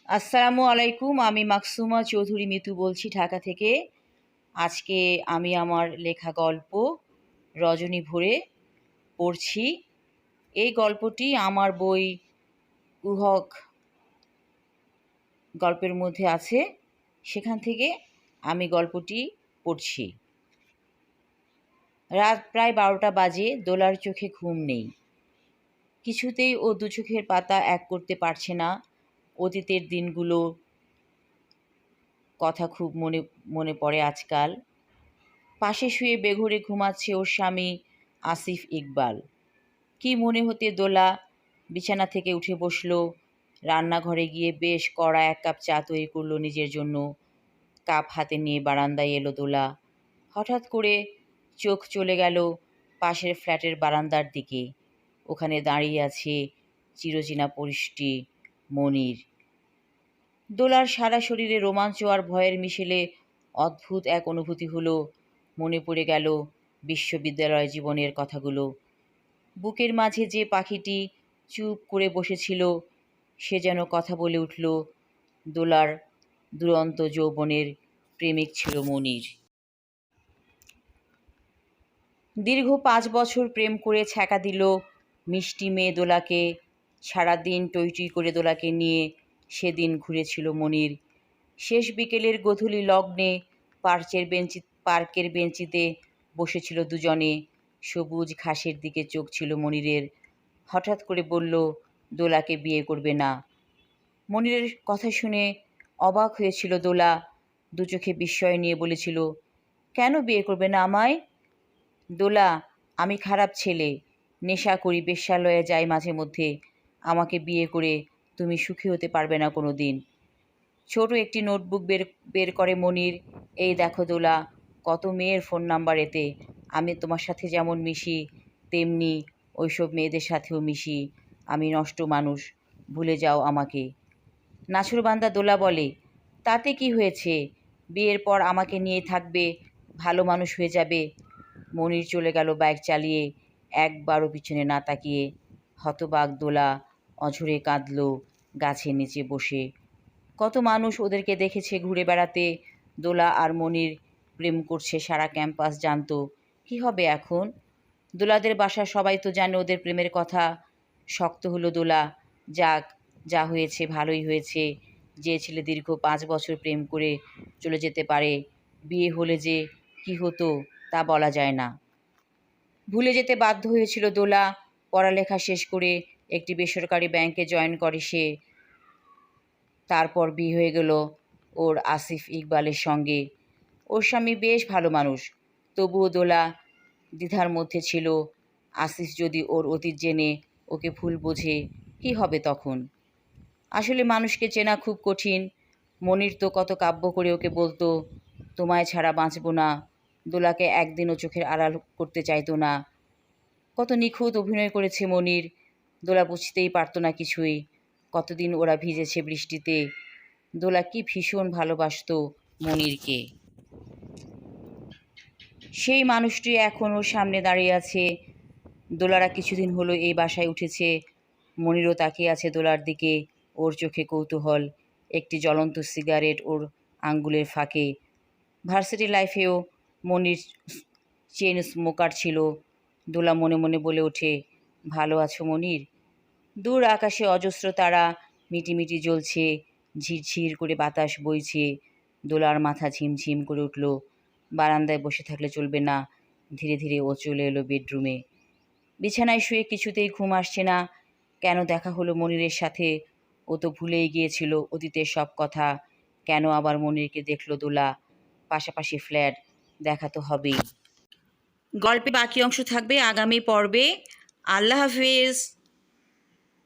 আসসালামু আলাইকুম। আমি মাকসুমা চৌধুরী মিতু বলছি ঢাকা থেকে। আজকে আমি আমার লেখা গল্প রজনী ভরে পড়ছি। এই গল্পটি আমার বই কুহক গল্পের মধ্যে আছে, সেখান থেকে আমি গল্পটি পড়ছি। রাত প্রায় 12টা বাজে। দোলার চোখে ঘুম নেই। কিছুতেই ও দু চোখের পাতা এক করতে পারছে না। অতীতের দিনগুলো কথা খুব মনে মনে পড়ে আজকাল। পাশে শুয়ে বেঘোরে ঘুমাচ্ছে ওর স্বামী আসিফ ইকবাল। কি মনে হতে দোলা বিছানা থেকে উঠে বসল। রান্নাঘরে গিয়ে বেশ কড়া 1 কাপ চা তৈরি করলো নিজের জন্য। কাপ হাতে নিয়ে বারান্দায় এলো দোলা। হঠাৎ করে চোখ চলে গেল পাশের ফ্ল্যাটের বারান্দার দিকে। ওখানে দাঁড়িয়ে আছে চিরচেনা পরিষ্টি মনির। দোলার সারা শরীরে রোমাঞ্চ আর ভয়ের মিশেলে অদ্ভুত এক অনুভূতি হলো। মনে পড়ে গেল বিশ্ববিদ্যালয় জীবনের কথাগুলো। বুকের মাঝে যে পাখিটি চুপ করে বসেছিল, সে যেন কথা বলে উঠল। দোলার দুরন্ত যৌবনের প্রেমিক ছিল মনির। দীর্ঘ 5 বছর প্রেম করে ছ্যাঁকা দিল মিষ্টি মেয়ে দোলাকে। সারাদিন টইটুই করে দোলাকে নিয়ে সেদিন ঘুরেছিল মনির। শেষ বিকেলের গোধূলি লগ্নে পার্কের বেঞ্চিতে বসেছিল দুজনে। সবুজ ঘাসের দিকে চোখ ছিল মনিরের। হঠাৎ করে বলল, দোলাকে বিয়ে করবে না। মনিরের কথা শুনে অবাক হয়েছিল দোলা। দু চোখে বিস্ময় নিয়ে বলেছিল, কেন বিয়ে করবে না আমায়? দোলা, আমি খারাপ ছেলে, নেশা করি, বেশ্যালয়ে যাই মাঝে মধ্যে। আমাকে বিয়ে করে তুমি সুখী হতে পারবে না কোনো দিন। ছোট একটি নোটবুক বের করে মনির। এই দেখো দোলা, কত মেয়ের ফোন নাম্বার এতে। আমি তোমার সাথে যেমন মিশি, তেমনি ওইসব মেয়েদের সাথেও মিশি। আমি নষ্ট মানুষ, ভুলে যাও আমাকে। নাছোড়বান্দা দোলা বলে, তাতে কি হয়েছে? বিয়ের পর আমাকে নিয়ে থাকবে, ভালো মানুষ হয়ে যাবে। মনির চলে গেল বাইক চালিয়ে, একবারও পিছনে না তাকিয়ে। হতবাক দোলা অঝরে কাঁদল গাছের নিচে বসে। কত মানুষ ওদেরকে দেখেছে ঘুরে বেড়াতে। দোলা আর মনির প্রেম করছে, সারা ক্যাম্পাস জানতো। কী হবে এখন? দোলাদের বাসার সবাই তো জানে ওদের প্রেমের কথা। শক্ত হলো দোলা। যাক, যা হয়েছে ভালোই হয়েছে। যে ছেলে দীর্ঘ 5 বছর প্রেম করে চলে যেতে পারে, বিয়ে হলে যে কি হতো তা বলা যায় না। ভুলে যেতে বাধ্য হয়েছিল দোলা। পড়ালেখা শেষ করে একটি বেসরকারি ব্যাংকে জয়েন করে সে। তারপর বিয়ে হয়ে গেল ওর আসিফ ইকবালের সঙ্গে। ওর স্বামী বেশ ভালো মানুষ। তবুও দোলা দ্বিধার মধ্যে ছিল। আসিফ যদি ওর অতীত জেনে ওকে ভুল বোঝে, কী হবে তখন? আসলে মানুষকে চেনা খুব কঠিন। মনির তো কত কাব্য করে ওকে বলতো, তোমায় ছাড়া বাঁচব না। দোলাকে একদিনও চোখের আড়াল করতে চাইতো না। কত নিখুঁত অভিনয় করেছে মনির। দোলা বুঝতেই পারতো না কিছুই। কতদিন ওরা ভিজেছে বৃষ্টিতে। দোলা কি ভীষণ ভালোবাসতো মনিরকে। সেই মানুষটি এখন ওর সামনে দাঁড়িয়ে আছে। দোলারা কিছুদিন হলো এই বাসায় উঠেছে। মনিরও তাকিয়ে আছে দোলার দিকে। ওর চোখে কৌতূহল। একটি জ্বলন্ত সিগারেট ওর আঙ্গুলের ফাঁকে। ভার্সিটি লাইফেও মনির চেন স্মোকার ছিল। দোলা মনে মনে বলে ওঠে, ভালো আছো মনির? দূর আকাশে অজস্র তারা মিটিমিটি জ্বলছে। ঝিরঝির করে বাতাস বইছে। দোলার মাথা ঝিমঝিম করে উঠল। বারান্দায় বসে থাকলে চলবে না। ধীরে ধীরে ও চলে এলো বেডরুমে। বিছানায় শুয়ে কিছুতেই ঘুম আসছে না। কেন দেখা হলো মনিরের সাথে? ও তো ভুলেই গিয়েছিল অতীতের সব কথা। কেন আবার মনিরকে দেখল দোলা? পাশাপাশি ফ্ল্যাট, দেখা তো হবেই। গল্পে বাকি অংশ থাকবে আগামী পর্বে। আল্লাহ হাফিজ।